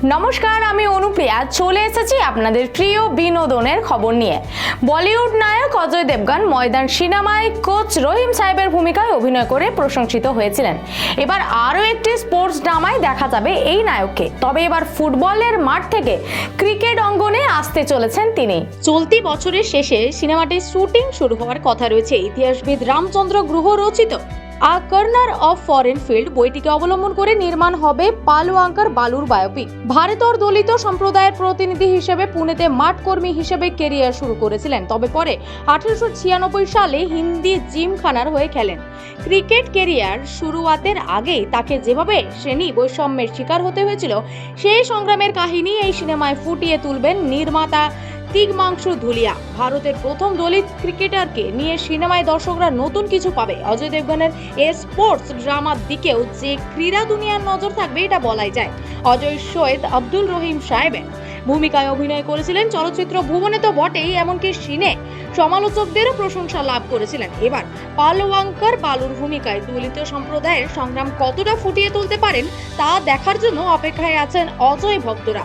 নমস্কার, আমি অনুপ্রিয়া চলে এসেছি আপনাদের প্রিয় বিনোদনের খবর নিয়ে। বলিউড নায়ক অজয় দেবগন ময়দান সিনেমায় কোচ রহিম সাহেবের ভূমিকায় অভিনয় করে প্রশংসিত হয়েছিলেন। এবার আরও একটি স্পোর্টস ড্রামায় দেখা যাবে এই নায়ককে। তবে এবার ফুটবলের মাঠ থেকে ক্রিকেট অঙ্গনে আসতে চলেছেন তিনি। চলতি বছরের শেষে সিনেমাটির শুটিং শুরু হওয়ার কথা রয়েছে। ইতিহাসবিদ রামচন্দ্র গুহ রচিত আ কর্নার অফ ফরেন ফিল্ড বইটিকে অবলম্বন করে নির্মাণ হবে পালওয়াঙ্কার বালুর বায়োপিক। ভারতের দলিত সম্প্রদায়ের প্রতিনিধি হিসেবে পুনেতে মাঠকর্মী হিসেবে কেরিয়ার শুরু করেছিলেন। তবে পরে 1896 সালে হিন্দি জিমখানার হয়ে খেলেন। ক্রিকেট কেরিয়ার শুরুয়াতের আগেই তাকে যেভাবে শ্রেণী বৈষম্যের শিকার হতে হয়েছিল, সেই সংগ্রামের কাহিনী এই সিনেমায় ফুটিয়ে তুলবেন নির্মাতা তিগমাংশু ধুলিয়া। ভারতের প্রথম দলিত ক্রিকেটারকে নিয়ে সিনেমায় দর্শকরা নতুন কিছু পাবে। অজয় দেবগনের এই স্পোর্টস ড্রামার দিকেও যে ক্রীড়া দুনিয়ার নজর থাকবে এটা বলাই যায়। অজয় সৈয়দ আব্দুল রহিম সাহেবের ভূমিকায় অভিনয় করেছিলেন। চলচ্চিত্র ভুবনে তো বটেই, এমনকি সিনে সমালোচকদেরও প্রশংসা লাভ করেছিলেন। এবার পালওয়াঙ্কার বালুর ভূমিকায় দলিত সম্প্রদায়ের সংগ্রাম কতটা ফুটিয়ে তুলতে পারেন তা দেখার জন্য অপেক্ষায় আছেন অজয় ভক্তরা।